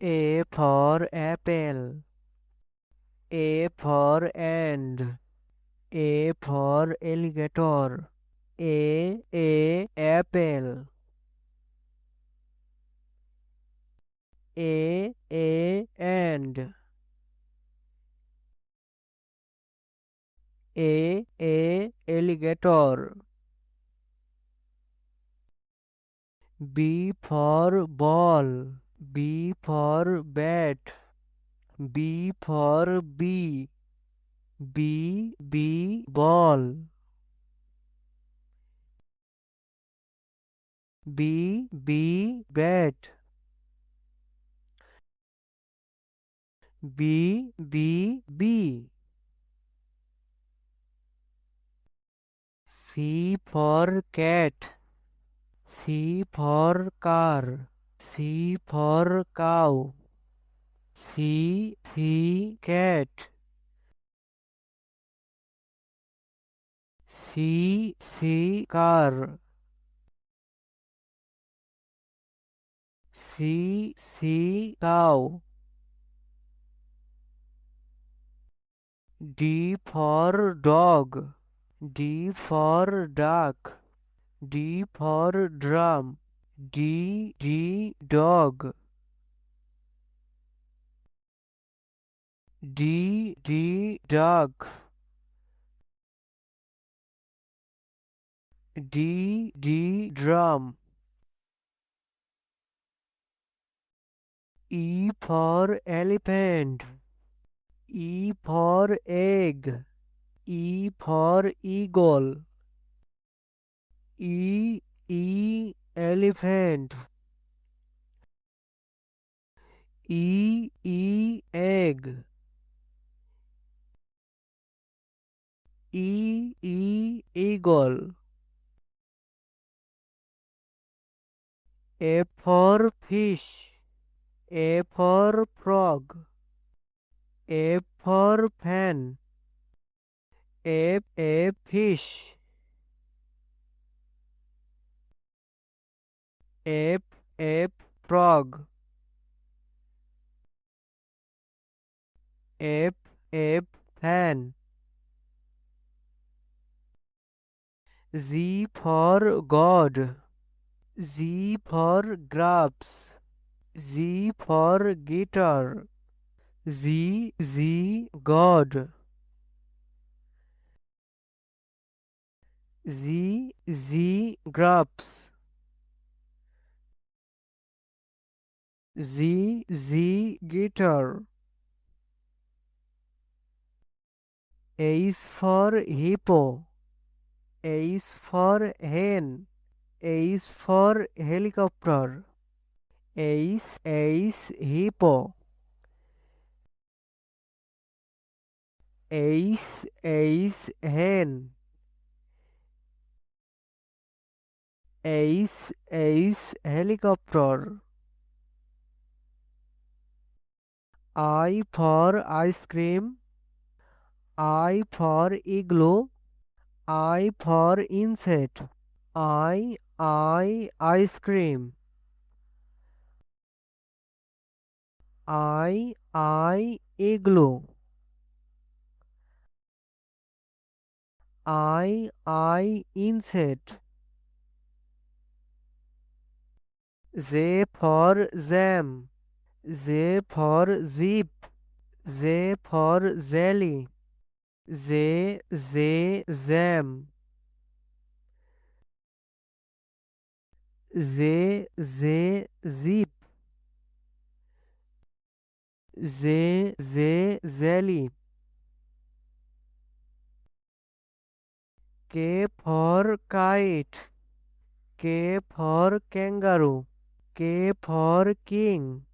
A for apple. A for ant. A for alligator. A apple. A ant. A alligator. B for ball. B for bat. B for bee. Ball. Bat. Bee. C for cat. C for car. C for cow. Cat. Car. Cow. D for dog. D for duck. D for drum. Dog. Duck. Drum. E for elephant. E for egg. E for eagle. Elephant. Egg. Eagle. F for fish. A for frog. F for fan. Fish. F frog. F fan. Z for God. Z for grapes. Z for guitar. God. Grapes. Guitar. H for hippo. H for hen. H for helicopter. Hippo. Hen. Helicopter. I for ice cream. I for igloo. I for insect. Ice cream. Igloo. Insect. Z for jam. Z for zip. Z for jelly. Jam. Zip. Jelly. K for kite. K for kangaroo. K for king.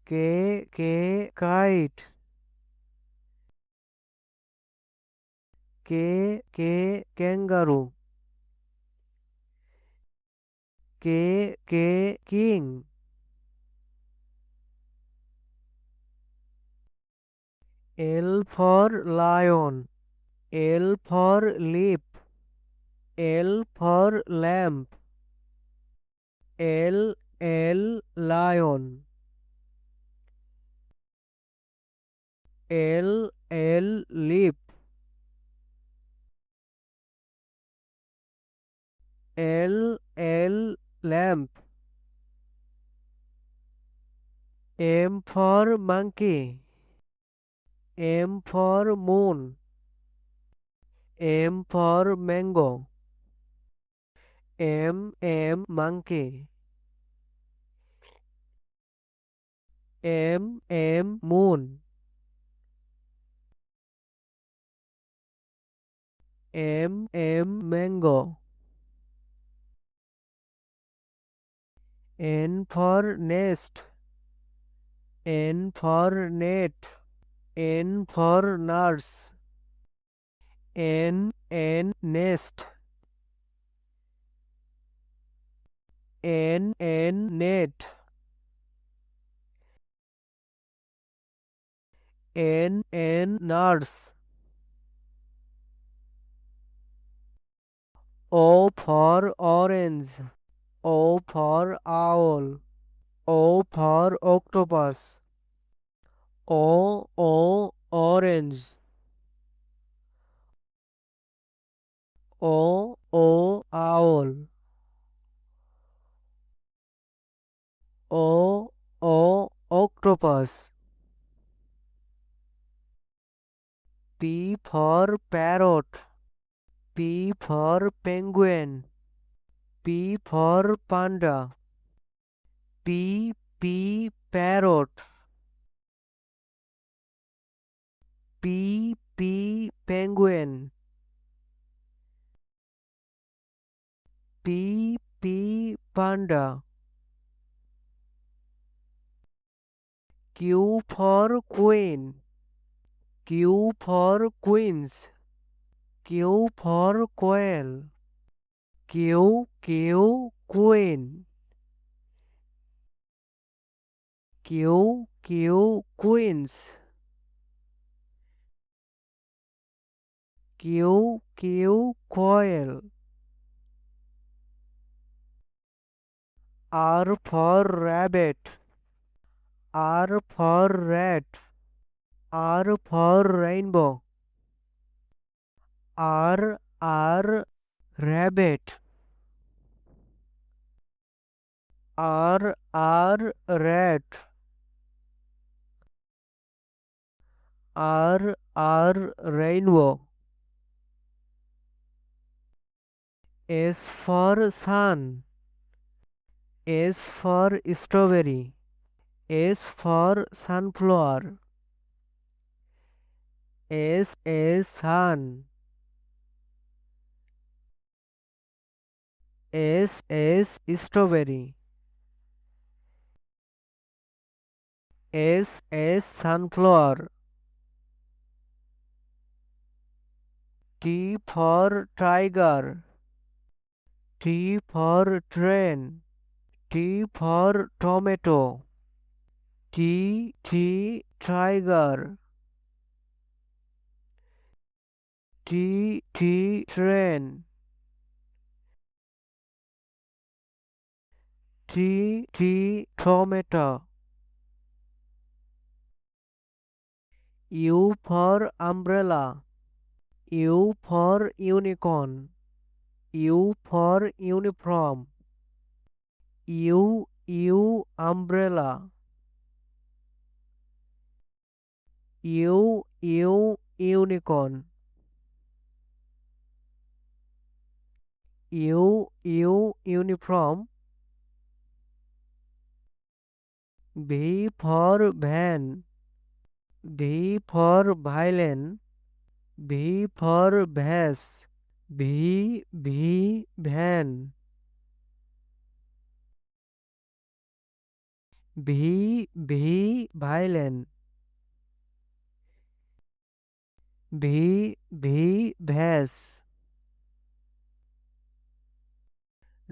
Kite. Kangaroo. King. L for lion. L for leap. L for lamp. Lion. L leaf. L lamp. M for monkey. M for moon. M for mango. M monkey. M moon. M mango. N for nest. N for net. N for nurse. N nest. N net. N nurse. O for orange. O for owl. O for octopus. O orange. O owl. O octopus. P for parrot. P for penguin. P for panda. P parrot. P penguin. P panda. Q for queen. Q for queens. Q for quail. Queen. Queens. Quail. R for rabbit. R for rat. R for rainbow. R rabbit. Rat. Rainbow. S for sun. S for strawberry. S for sunflower. Sun. S strawberry. S sunflower. T for tiger. T for train. T for tomato. Tiger. Train. Tomato. U for umbrella. U for unicorn. U for uniform. Umbrella. Unicorn. Uniform. V for van. V for violin. V for vase. Van. Violin. Vase.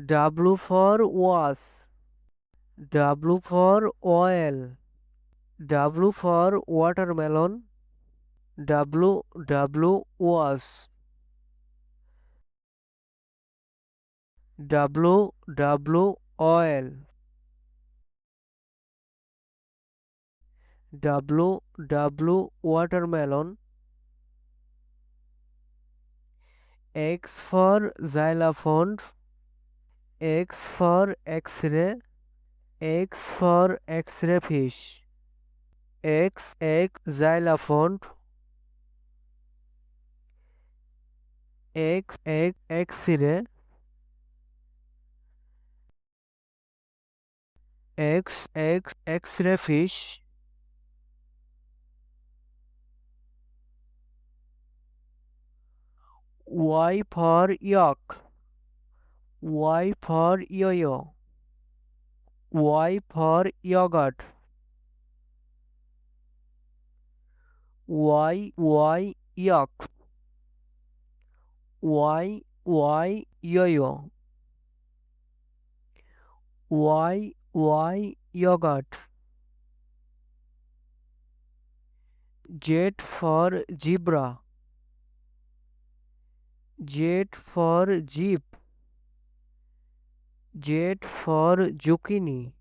W for was. W for oil. W for watermelon. Was. Oil. W watermelon. X for xylophone. X for X-ray. X for X-ray fish. X xylophone. X X-ray. X X-ray fish. Y for yak. Y for yo-yo. Y for yogurt. Y yak. Y yo-yo. Y yogurt. Z for zebra. Z for jeep. Z for zucchini.